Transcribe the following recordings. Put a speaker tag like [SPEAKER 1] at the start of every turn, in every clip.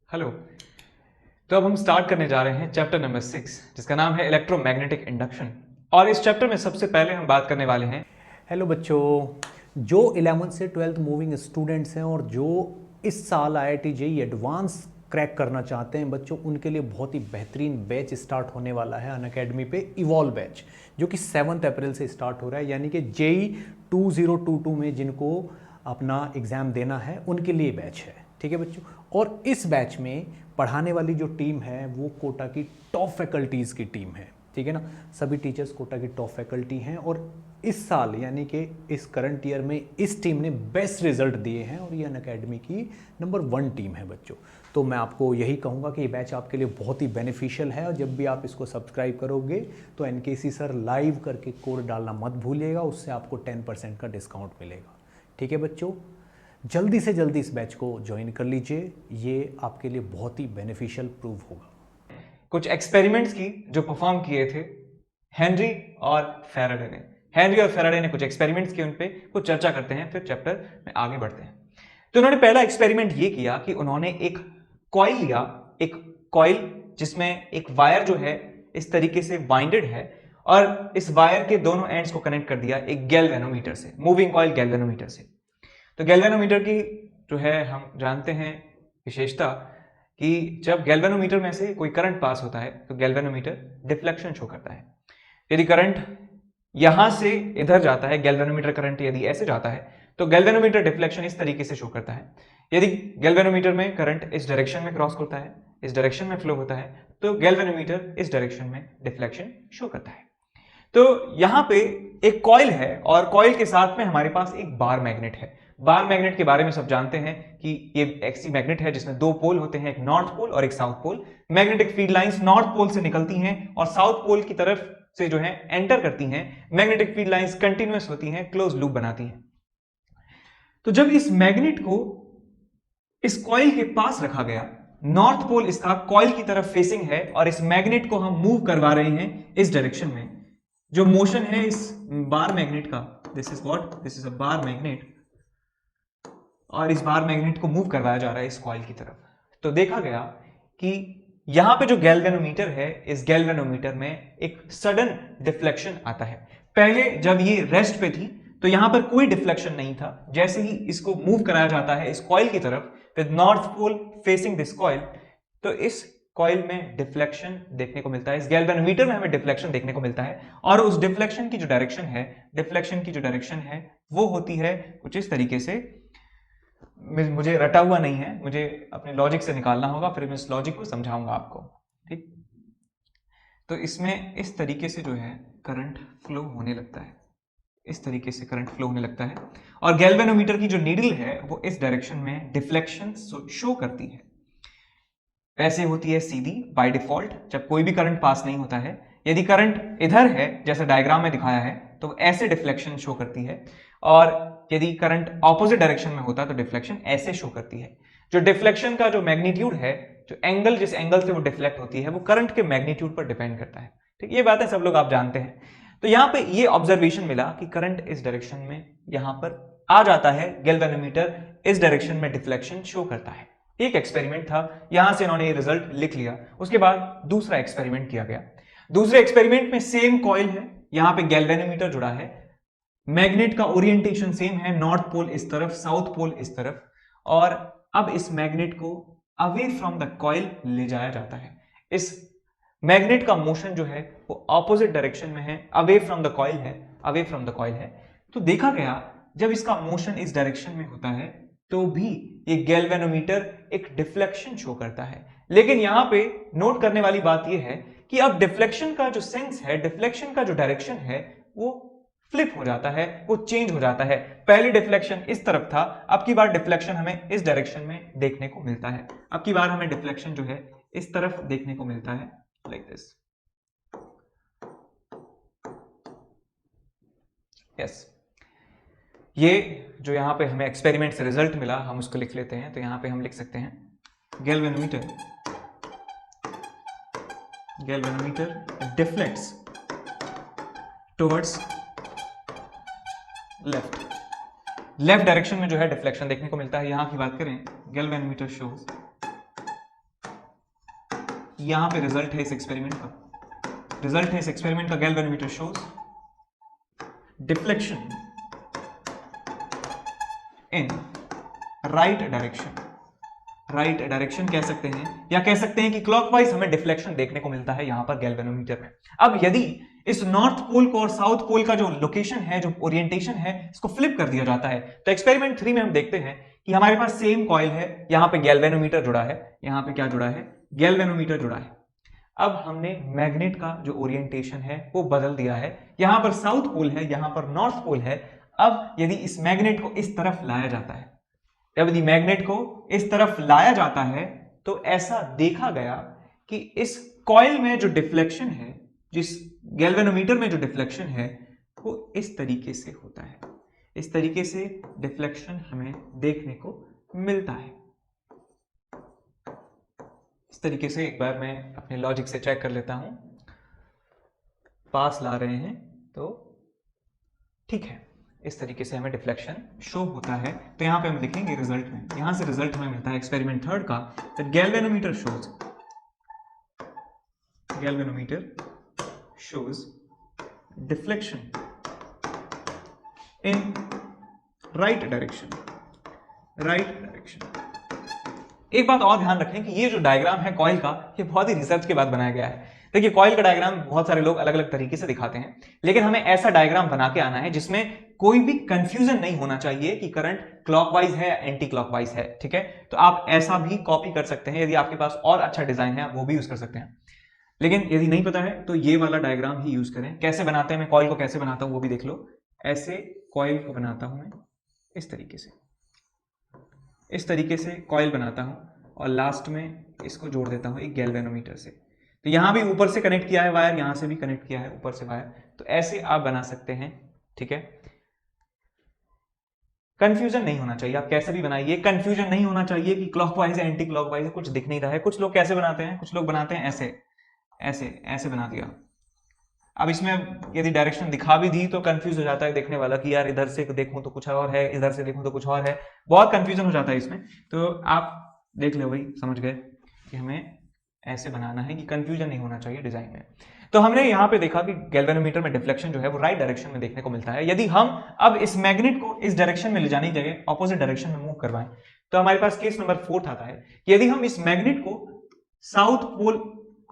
[SPEAKER 1] Hello. तो अब हम स्टार्ट करने जा रहे हैं चैप्टर नंबर 6 जिसका नाम है इलेक्ट्रोमैग्नेटिक इंडक्शन। और इस चैप्टर में सबसे पहले हम बात करने वाले हैं।
[SPEAKER 2] हेलो बच्चों, जो 11th से 12th मूविंग स्टूडेंट्स हैं और जो इस साल IIT JEE एडवांस क्रैक करना चाहते हैं बच्चों, उनके लिए बहुत ही बेहतरीन बैच स्टार्ट होने वाला है अनअकैडमी पे, इवॉल्व बैच, जो कि 7 अप्रैल से स्टार्ट हो रहा है। यानी कि JEE 2022 में जिनको अपना एग्ज़ाम देना है उनके लिए बैच है। ठीक है बच्चों। और इस बैच में पढ़ाने वाली जो टीम है वो कोटा की टॉप फैकल्टीज़ की टीम है। ठीक है ना, सभी टीचर्स कोटा की टॉप फैकल्टी हैं और इस साल यानी कि इस करंट ईयर में इस टीम ने बेस्ट रिजल्ट दिए हैं और ये अनअकैडमी की नंबर 1 टीम है बच्चों। तो मैं आपको यही कहूँगा कि ये बैच आपके लिए बहुत ही बेनिफिशियल है और जब भी आप इसको सब्सक्राइब करोगे तो NKC सर लाइव करके कोड डालना मत भूलिएगा, उससे आपको 10% का डिस्काउंट मिलेगा। ठीक है बच्चों, जल्दी से जल्दी इस बैच को ज्वाइन कर लीजिए, ये आपके लिए बहुत ही बेनिफिशियल प्रूव होगा।
[SPEAKER 1] कुछ एक्सपेरिमेंट्स की जो परफॉर्म किए थे हेनरी और फैराडे ने। हेनरी और फैराडे ने कुछ एक्सपेरिमेंट्स किए, उन पे कुछ चर्चा करते हैं, फिर चैप्टर में आगे बढ़ते हैं। तो उन्होंने पहला एक्सपेरिमेंट ये किया कि उन्होंने एक कॉइल लिया, एक कॉइल जिसमें एक वायर जो है इस तरीके से वाइंडेड है और इस वायर के दोनों एंड्स को कनेक्ट कर दिया एक गैल्वेनोमीटर से, मूविंग कॉइल गैल्वेनोमीटर से। तो गैल्वेनोमीटर की जो है हम जानते हैं विशेषता कि जब गैल्वेनोमीटर में से कोई करंट पास होता है तो गैल्वेनोमीटर डिफ्लेक्शन शो करता है। यदि करंट यहां से इधर जाता है, गैल्वेनोमीटर करंट यदि ऐसे जाता है तो गैल्वेनोमीटर डिफ्लेक्शन इस तरीके से शो करता है। यदि गैल्वेनोमीटर में करंट इस डायरेक्शन में क्रॉस करता है, इस डायरेक्शन में फ्लो होता है, तो गैल्वेनोमीटर इस डायरेक्शन में डिफ्लेक्शन शो करता है। तो यहां पे एक कॉइल है और कॉइल के साथ में हमारे पास एक बार मैग्नेट है। बार मैग्नेट के बारे में सब जानते हैं कि ये ऐसी मैग्नेट है जिसमें दो पोल होते हैं, एक नॉर्थ पोल और एक south pole. Magnetic field lines north pole से निकलती हैं और साउथ पोल की तरफ से जो है एंटर करती हैं। मैग्नेटिक फील्ड लाइंस कंटिन्यूअस होती हैं, क्लोज लूप बनाती हैं। तो जब इस मैग्नेट को इस कॉइल के पास रखा गया, नॉर्थ पोल इसका कॉइल की तरफ फेसिंग है और इस मैग्नेट को हम मूव करवा रहे हैं इस डायरेक्शन में। जो मोशन है इस बार मैग्नेट का, this is what, this is a bar magnet, और इस बार मैग्नेट को मूव करवाया जा रहा है इस कॉइल की तरफ। तो देखा गया कि यहां पे जो गैल्वेनोमीटर है, इस गैल्वेनोमीटर में एक सडन डिफ्लेक्शन आता है। पहले जब ये रेस्ट पे थी तो यहां पर कोई डिफ्लेक्शन नहीं था। जैसे ही इसको मूव कराया जाता है इस कॉइल की तरफ with north pole facing this coil, तो इस कॉइल में डिफ्लेक्शन देखने को मिलता है, इस गैल्वेनोमीटर में हमें डिफ्लेक्शन देखने को मिलता है। और उस डिफ्लेक्शन की जो डायरेक्शन है, डिफ्लेक्शन की जो डायरेक्शन है वो होती है कुछ इस तरीके से। मुझे रटा हुआ नहीं है, मुझे अपने लॉजिक से निकालना होगा, फिर मैं इस लॉजिक को समझाऊंगा आपको। ठीक, तो इसमें इस तरीके से जो है करंट फ्लो होने लगता है, इस तरीके से करंट फ्लो होने लगता है और गैल्वेनोमीटर की जो नीडल है वो इस डायरेक्शन में डिफ्लेक्शन शो करती है। वैसे होती है सीधी बाय डिफॉल्ट जब कोई भी करंट पास नहीं होता है। यदि करंट इधर है जैसे डायग्राम में दिखाया है तो ऐसे डिफ्लेक्शन शो करती है, और यदि करंट ऑपोजिट डायरेक्शन में होता है तो डिफ्लेक्शन ऐसे शो करती है। जो डिफ्लेक्शन का जो मैग्नीट्यूड है, जो एंगल जिस एंगल से वो डिफ्लेक्ट होती है, वो करंट के मैग्नीट्यूड पर डिपेंड करता है। ठीक, ये बातें सब लोग आप जानते हैं। तो यहां पे ये ऑब्जर्वेशन मिला कि करंट इस डायरेक्शन में यहां पर आ जाता है, गैल्वेनोमीटर इस डायरेक्शन में डिफ्लेक्शन शो करता है। एक एक्सपेरिमेंट था, यहां से इन्होंने ये रिजल्ट लिख लिया। उसके बाद दूसरा एक्सपेरिमेंट किया गया। दूसरे एक्सपेरिमेंट में सेम कॉइल है, यहां पे गैल्वेनोमीटर जुड़ा है, मैग्नेट का ओरिएंटेशन सेम है, नॉर्थ पोल इस तरफ, साउथ पोल इस तरफ, और अब इस मैग्नेट को अवे फ्रॉम द कॉइल ले जाया जाता है। इस मैग्नेट का मोशन जो है वो ऑपोजिट डायरेक्शन में है, अवे फ्रॉम द कॉइल है, अवे फ्रॉम द कॉइल है। तो देखा गया जब इसका मोशन इस डायरेक्शन में होता है तो भी ये गैल्वेनोमीटर एक डिफ्लेक्शन शो करता है। लेकिन यहां पे नोट करने वाली बात यह है कि अब डिफ्लेक्शन का जो सेंस है, डिफ्लेक्शन का जो डायरेक्शन है वो फ्लिप हो जाता है, वो चेंज हो जाता है। पहले डिफ्लेक्शन इस तरफ था, अब की बार डिफ्लेक्शन हमें इस डायरेक्शन में देखने को मिलता है। अब की बार हमें डिफ्लेक्शन जो है इस तरफ देखने को मिलता है, लाइक दिस। यस, ये जो यहां पे हमें एक्सपेरिमेंट से रिजल्ट मिला हम उसको लिख लेते हैं। तो यहां पे हम लिख सकते हैं galvanometer deflects towards left direction में जो है डिफ्लेक्शन देखने को मिलता है। यहां की बात करें, गैल्वेनोमीटर शोज यहां पे रिजल्ट है इस एक्सपेरिमेंट का, रिजल्ट है इस एक्सपेरिमेंट का, galvanometer shows deflection in right direction, right direction कह सकते हैं, या कह सकते हैं कि क्लॉकवाइज हमें डिफ्लेक्शन देखने को मिलता है यहां पर गैल्वेनोमीटर में। अब यदि इस नॉर्थ पोल को और साउथ पोल का जो लोकेशन है, जो ओरिएंटेशन है, इसको फ्लिप कर दिया जाता है, तो एक्सपेरिमेंट 3 में हम देखते हैं कि हमारे पास सेम कॉइल है, यहां पे गैल्वेनोमीटर जुड़ा है, यहां पे क्या जुड़ा है, गैल्वेनोमीटर जुड़ा है। अब हमने मैग्नेट का जो ओरिएंटेशन है वो बदल दिया है, यहां पर साउथ पोल है, यहां पर नॉर्थ पोल है। अब यदि इस मैग्नेट को इस तरफ लाया जाता है, जब यदि मैग्नेट को इस तरफ लाया जाता है, तो ऐसा देखा गया कि इस कॉइल में जो डिफ्लेक्शन है, जिस गैल्वेनोमीटर में जो डिफ्लेक्शन है, वो इस तरीके से होता है, इस तरीके से डिफ्लेक्शन हमें देखने को मिलता है। इस तरीके से एक बार मैं अपने लॉजिक से चेक कर लेता हूं, पास ला रहे हैं तो ठीक है, इस तरीके से हमें डिफ्लेक्शन शो होता है। तो यहां पे हम लिखेंगे रिजल्ट में, यहां से रिजल्ट हमें मिलता है एक्सपेरिमेंट 3 का, galvanometer shows deflection in right direction. एक बात और ध्यान रखें कि ये जो डायग्राम है कॉइल का, ये बहुत ही रिसर्च के बाद बनाया गया है। देखिए, कॉइल का डायग्राम बहुत सारे लोग अलग अलग तरीके से दिखाते हैं, लेकिन हमें ऐसा डायग्राम बना के आना है जिसमें कोई भी कंफ्यूजन नहीं होना चाहिए कि करंट क्लॉकवाइज है या एंटी क्लॉकवाइज है। ठीक है, तो आप ऐसा भी कॉपी कर सकते हैं, यदि आपके पास और अच्छा डिजाइन है आप वो भी यूज कर सकते हैं, लेकिन यदि नहीं पता है तो ये वाला डायग्राम ही यूज करें। कैसे बनाते हैं, मैं कॉइल को कैसे बनाता हूं वो भी देख लो। ऐसे कॉइल को बनाता हूं मैं, इस तरीके से, इस तरीके से कॉइल बनाता हूं और लास्ट में इसको जोड़ देता हूं एक गैल्वेनोमीटर से। तो यहां भी ऊपर से कनेक्ट किया है वायर, यहां से भी कनेक्ट किया है ऊपर से वायर, तो ऐसे आप बना सकते हैं। ठीक है, कंफ्यूजन नहीं होना चाहिए, आप कैसे भी बनाइए, कंफ्यूजन नहीं होना चाहिए कि क्लॉकवाइज है एंटी क्लॉकवाइज है, कुछ दिख नहीं रहा है। कुछ लोग कैसे बनाते हैं, कुछ लोग बनाते हैं ऐसे ऐसे ऐसे बना दिया। अब इसमें यदि डायरेक्शन दिखा भी दी तो कंफ्यूज हो जाता है देखने वाला कि यार इधर से देखूं तो कुछ और है, इधर से देखूं तो कुछ और है, बहुत कंफ्यूजन हो जाता है इसमें। तो आप देख लो भाई, समझ गए कि हमें ऐसे बनाना है कि कंफ्यूजन नहीं होना चाहिए डिजाइन में। तो हमने यहां पे देखा कि गैल्वेनोमीटर में डिफ्लेक्शन जो है वो राइट डायरेक्शन में देखने को मिलता है। यदि हम अब इस मैग्नेट को इस डायरेक्शन में ले जाने की जगह ऑपोजिट डायरेक्शन में मूव करवाएं, तो हमारे पास केस नंबर 4 आता है कि यदि हम इस मैग्नेट को साउथ पोल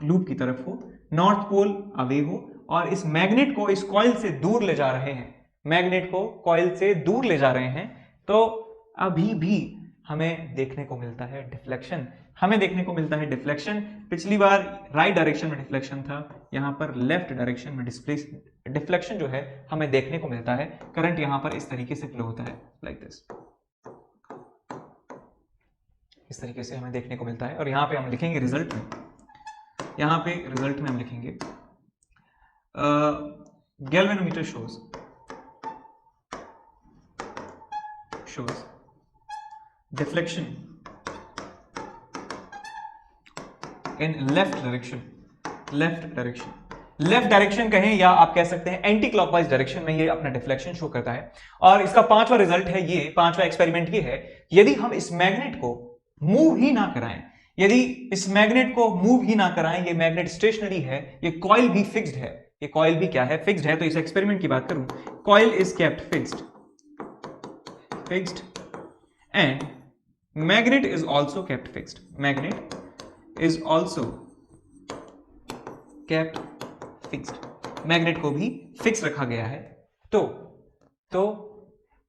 [SPEAKER 1] लूप की तरफ हो, नॉर्थ पोल अवे हो, और इस मैग्नेट को इस कॉइल से दूर ले जा रहे हैं, मैग्नेट को कॉइल से दूर ले जा रहे हैं, तो अभी भी हमें देखने को मिलता है डिफ्लेक्शन, हमें देखने को मिलता है डिफ्लेक्शन। पिछली बार राइट डायरेक्शन में डिफ्लेक्शन था, यहां पर लेफ्ट डायरेक्शन में डिफ्लेक्शन जो है हमें देखने को मिलता है। करंट यहां पर इस तरीके से फ्लो होता है, लाइक दिस, इस तरीके से हमें देखने को मिलता है। और यहां पे हम लिखेंगे रिजल्ट में, यहां पे रिजल्ट में हम लिखेंगे galvanometer shows deflection in left direction कहें, या आप कह सकते हैं एंटी क्लॉकवाइज डायरेक्शन में ये अपना डिफ्लेक्शन शो करता है। और इसका 5वां रिजल्ट है, ये 5वां एक्सपेरिमेंट ये है, यदि हम इस मैग्नेट को मूव ही ना कराएं, यदि इस मैग्नेट को मूव ही ना कराएं, ये मैग्नेट स्टेशनरी है, ये कॉइल भी फिक्स्ड है, ये कॉइल भी क्या है, फिक्स्ड है। तो इस एक्सपेरिमेंट की बात करूं, coil is kept fixed and magnet is also kept fixed, magnet is also kept fixed, magnet को भी फिक्स रखा गया है। तो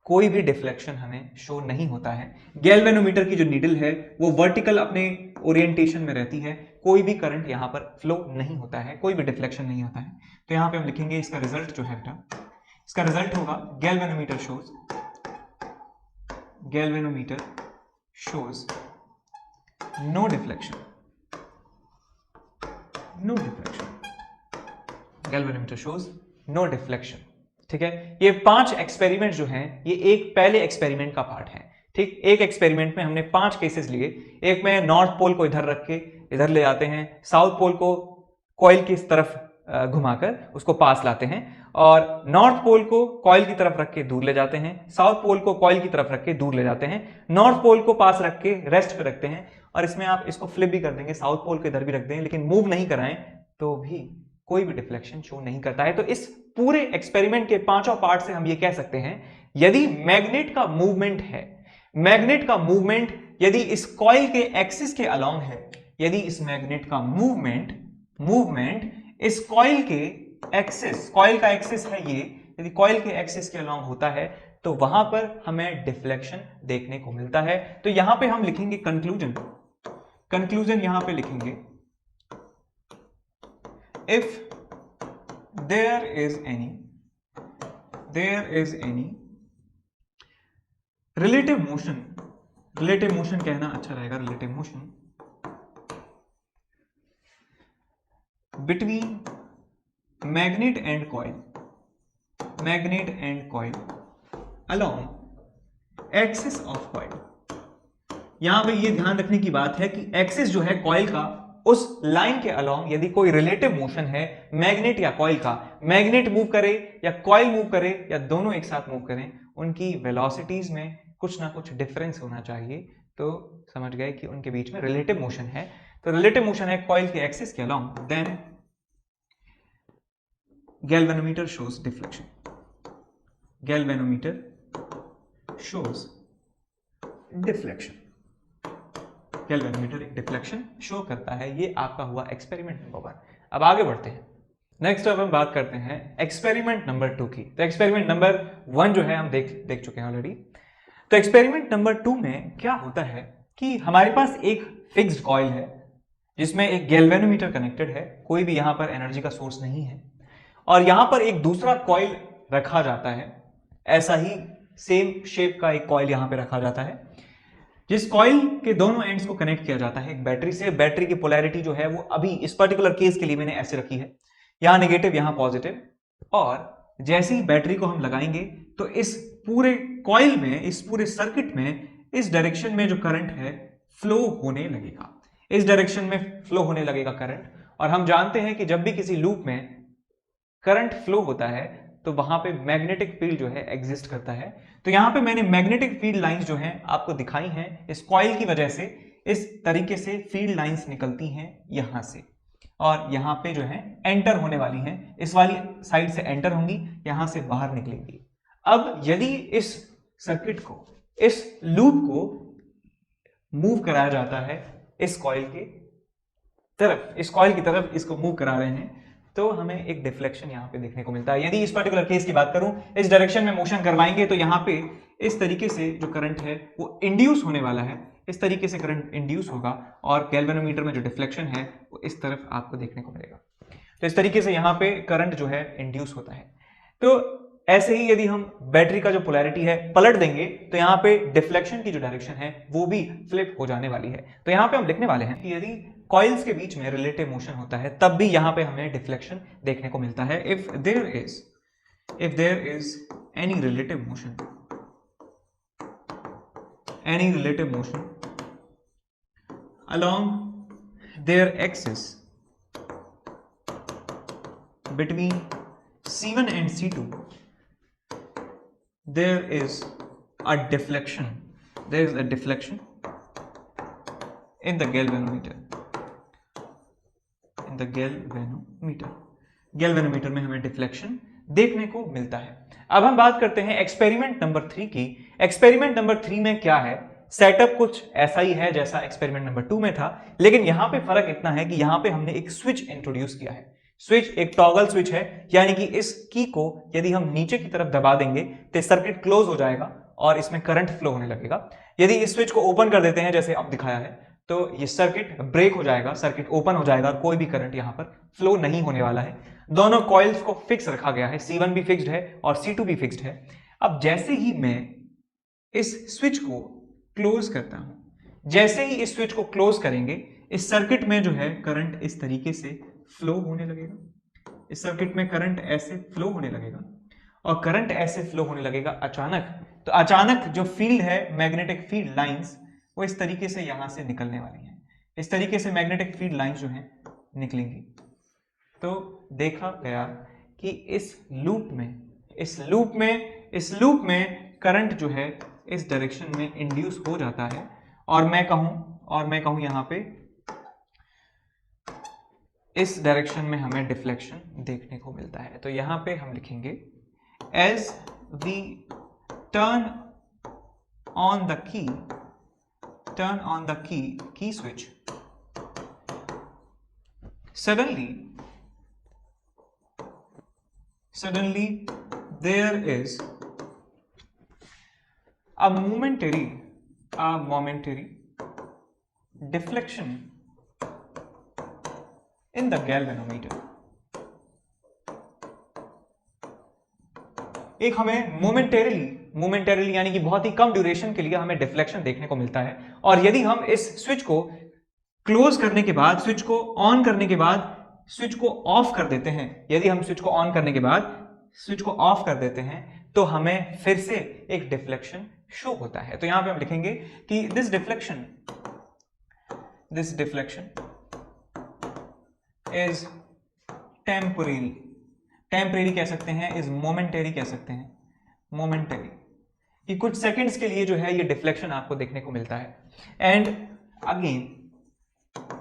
[SPEAKER 1] कोई भी डिफ्लेक्शन हमें शो नहीं होता है। गैल्वेनोमीटर की जो नीडल है वो वर्टिकल अपने ओरिएंटेशन में रहती है, कोई भी करंट यहां पर फ्लो नहीं होता है, कोई भी डिफ्लेक्शन नहीं आता है। तो यहां पे हम लिखेंगे इसका रिजल्ट जो है बेटा, इसका रिजल्ट होगा galvanometer shows no deflection, galvanometer shows no deflection. ठीक है, ये 5 एक्सपेरिमेंट जो हैं ये एक पहले एक्सपेरिमेंट का पार्ट है। ठीक, एक एक्सपेरिमेंट में हमने 5 केसेस लिए, एक में नॉर्थ पोल को इधर रख के इधर ले जाते हैं, साउथ पोल को कॉइल की तरफ घुमाकर उसको पास लाते हैं, और नॉर्थ पोल को कॉइल की तरफ रख के दूर ले जाते हैं, साउथ पोल को कॉइल की तरफ रख के दूर ले जाते हैं, नॉर्थ पोल को पास रख के रेस्ट पे रखते हैं, और इसमें आप इसको फ्लिप भी कर देंगे, साउथ पोल के इधर भी रख दें, लेकिन मूव नहीं कराएं तो भी कोई भी डिफ्लेक्शन शो नहीं करता है। तो इस पूरे एक्सपेरिमेंट के पांचों पार्ट से हम ये कह सकते हैं, यदि मैग्नेट का मूवमेंट है, मैग्नेट का मूवमेंट यदि इस कॉइल के एक्सिस के अलोंग है, यदि इस मैग्नेट का मूवमेंट इस कॉइल के एक्सिस, कॉइल का एक्सिस है ये, यदि कॉइल के एक्सिस के अलोंग होता है तो वहां पर हमें डिफ्लेक्शन देखने को मिलता है। तो यहां पे हम लिखेंगे कंक्लूजन यहां पे लिखेंगे, if there is any relative motion कहना अच्छा रहेगा, relative motion between magnet and coil along axis of coil। यहां पे ये ध्यान रखने की बात है कि एक्सिस जो है कॉइल का, उस लाइन के अलोंग यदि कोई रिलेटिव मोशन है मैग्नेट या कॉइल का, मैग्नेट मूव करे या कॉइल मूव करे या दोनों एक साथ मूव करें, उनकी वेलोसिटीज में कुछ ना कुछ डिफरेंस होना चाहिए। तो समझ गए कि उनके बीच में रिलेटिव मोशन है। तो रिलेटिव मोशन है कॉइल के एक्सिस के along, then galvanometer shows deflection, galvanometer shows deflection, galvanometer एक डिफ्लेक्शन शो करता है। ये आपका हुआ एक्सपेरिमेंट नंबर 1। अब आगे बढ़ते हैं, नेक्स्ट अब हम बात करते हैं एक्सपेरिमेंट नंबर 2 की। तो एक्सपेरिमेंट नंबर 1 जो है हम देख चुके हैं ऑलरेडी। तो एक्सपेरिमेंट नंबर 2 में क्या होता है कि हमारे पास एक फिक्स्ड कॉइल है जिसमें एक गैल्वेनोमीटर कनेक्टेड है, कोई भी यहां पर एनर्जी का सोर्स नहीं है, और यहां पर एक दूसरा कॉइल रखा जाता है, ऐसा ही सेम शेप का एक कॉइल यहां पे रखा जाता है, जिस कॉइल के दोनों एंड्स को कनेक्ट किया जाता है एक बैटरी से। बैटरी की पोलैरिटी जो है वो अभी इस पर्टिकुलर केस के लिए मैंने ऐसे रखी है, यहां नेगेटिव यहां पॉजिटिव, और जैसे ही बैटरी को हम लगाएंगे तो इस पूरे कॉइल में, इस पूरे सर्किट में, इस डायरेक्शन में जो करंट है फ्लो होने लगेगा, इस डायरेक्शन में फ्लो होने लगेगा करंट। और हम जानते हैं कि जब भी किसी लूप में करंट फ्लो होता है तो वहां पे मैग्नेटिक फील्ड जो है एग्जिस्ट करता है। तो यहां पे मैंने मैग्नेटिक फील्ड लाइंस जो हैं आपको दिखाई हैं, इस कॉइल की वजह से इस तरीके से फील्ड लाइंस निकलती हैं यहां से, और यहां पे जो है एंटर होने वाली हैं, इस वाली साइड से एंटर होंगी, यहां से बाहर निकलेंगी। अब यदि इस सर्किट को, इस लूप को मूव कराया जाता है इस कॉइल के तरफ, इस कॉइल की तरफ इसको मूव करा रहे हैं, तो हमें एक डिफ्लेक्शन यहां पे देखने को मिलता है। यदि इस पर्टिकुलर केस की बात करूं, इस डायरेक्शन में मोशन करवाएंगे तो यहां पे इस तरीके से जो करंट है वो इंड्यूस होने वाला है, इस तरीके से करंट इंड्यूस होगा, और गैल्वेनोमीटर में जो डिफ्लेक्शन है वो इस तरफ आपको देखने को मिलेगा। तो इस तरीके से यहां पे करंट जो है इंड्यूस होता है। तो ऐसे ही यदि हम बैटरी का जो पोलैरिटी है पलट देंगे तो यहां पे डिफ्लेक्शन की जो डायरेक्शन है वो भी फ्लिप हो जाने वाली है। तो यहां पे हम लिखने वाले हैं कि यदि कॉइल्स के बीच में रिलेटिव मोशन होता है तब भी यहां पे हमें डिफ्लेक्शन देखने को मिलता है। If there is any relative motion along their axis between C1 and C2, there is a deflection in the galvanometer, galvanometer में हमें डिफ्लेक्शन देखने को मिलता है। अब हम बात करते हैं एक्सपेरिमेंट नंबर 3 की। एक्सपेरिमेंट नंबर 3 में क्या है, सेटअप कुछ ऐसा ही है जैसा एक्सपेरिमेंट नंबर 2 में था, लेकिन यहां पे फर्क इतना है कि यहां पे हमने एक स्विच इंट्रोड्यूस किया है। स्विच एक टॉगल स्विच है, यानी कि इस की को यदि हम नीचे की तरफ दबा देंगे तो सर्किट क्लोज हो जाएगा और इसमें करंट फ्लो होने लगेगा। यदि इस स्विच को ओपन कर देते हैं जैसे अब दिखाया है तो ये सर्किट ब्रेक हो जाएगा, सर्किट ओपन हो जाएगा और कोई भी करंट यहां पर फ्लो नहीं होने वाला है। दोनों कॉइल्स को फिक्स रखा गया है, C1 भी फिक्स्ड है और C2 भी फिक्स्ड है। अब जैसे ही मैं इस स्विच को क्लोज करता हूं, जैसे ही इस स्विच को क्लोज करेंगे इस सर्किट में जो है करंट इस तरीके से फ्लो होने लगेगा, इस सर्किट में करंट ऐसे फ्लो होने लगेगा, और करंट ऐसे फ्लो होने लगेगा अचानक। तो अचानक जो फील्ड है, मैग्नेटिक फील्ड लाइंस, वो इस तरीके से यहां से निकलने वाली हैं, इस तरीके से मैग्नेटिक फील्ड लाइंस जो है निकलेंगी। तो देखा गया कि इस लूप में करंट जो है इस डायरेक्शन में इंड्यूस हो जाता है, और मैं कहूं और मैं कहूं यहां पे इस डायरेक्शन में हमें डिफ्लेक्शन देखने को मिलता है। तो यहां पे हम लिखेंगे as we turn on the key switch, suddenly there is a momentary deflection in the galvanometer। एक हमें मोमेंटेरली यानी कि बहुत ही कम ड्यूरेशन के लिए हमें डिफ्लेक्शन देखने को मिलता है, और यदि हम इस स्विच को क्लोज करने के बाद, स्विच को ऑन करने के बाद स्विच को ऑफ कर देते हैं, यदि हम स्विच को ऑन करने के बाद स्विच को ऑफ कर देते हैं तो हमें फिर से एक डिफ्लेक्शन शो होता है। तो यहां पे हम लिखेंगे कि दिस डिफ्लेक्शन इज टेम्परेरी कह सकते हैं, इज मोमेंटरी कह सकते हैं, मोमेंटरी, कि कुछ सेकंड्स के लिए जो है ये डिफ्लेक्शन आपको देखने को मिलता है। And again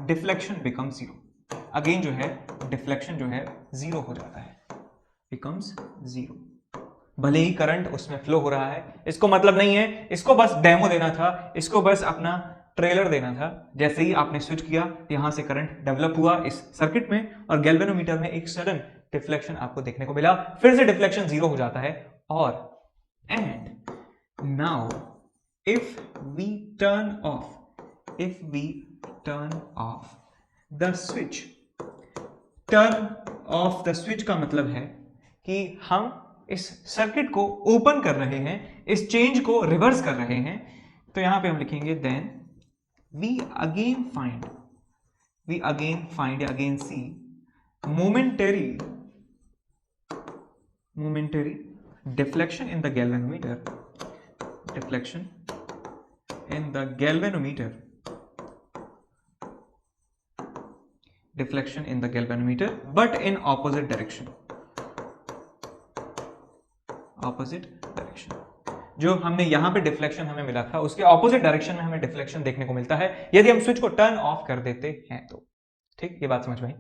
[SPEAKER 1] deflection become zero, again जो है डिफ्लेक्शन जो है जीरो हो जाता है, बिकम्स जीरो। भले ही करंट उसमें फ्लो हो रहा है, इसको मतलब नहीं है, इसको बस डेमो देना था, इसको बस अपना ट्रेलर देना था। जैसे ही आपने स्विच किया यहां से करंट डेवलप हुआ इस सर्किट में, और गैल्वेनोमीटर में एक सडन डिफ्लेक्शन आपको देखने को मिला, फिर से डिफ्लेक्शन जीरो हो जाता है। और and now if we turn off the switch, turn off the switch का मतलब है कि हम इस सर्किट को ओपन कर रहे हैं, इस चेंज को रिवर्स कर रहे हैं। तो यहां पे हम लिखेंगे then we again see momentary deflection in the galvanometer, but in opposite direction। जो हमने यहां पे डिफ्लेक्शन हमें मिला था उसके ऑपोजिट डायरेक्शन में हमें डिफ्लेक्शन देखने को मिलता है यदि हम स्विच को टर्न ऑफ कर देते हैं तो। ठीक, ये बात समझ में आई।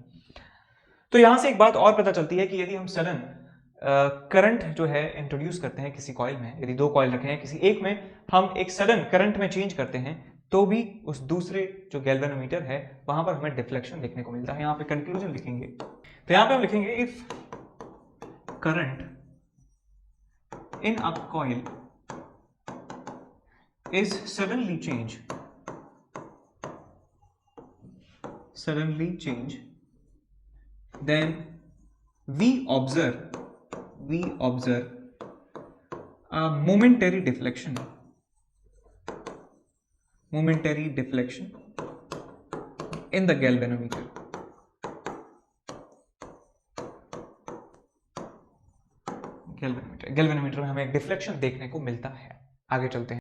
[SPEAKER 1] तो यहां से एक बात और पता चलती है कि यदि हम सडन करंट जो है इंट्रोड्यूस करते हैं किसी कॉइल में, यदि दो कॉइल रखे हैं, किसी एक में हम एक सडन करंट में चेंज करते हैं तो भी उस दूसरे जो गैल्वेनोमीटर है वहां पर हमें डिफ्लेक्शन देखने को मिलता है। यहां पे कंक्लूजन लिखेंगे, तो यहां पे हम लिखेंगे if current in a coil is suddenly change, then we observe a momentary deflection in the galvanometer। Galvanometer में हमें एक डिफ्लेक्शन देखने को मिलता है। आगे चलते हैं।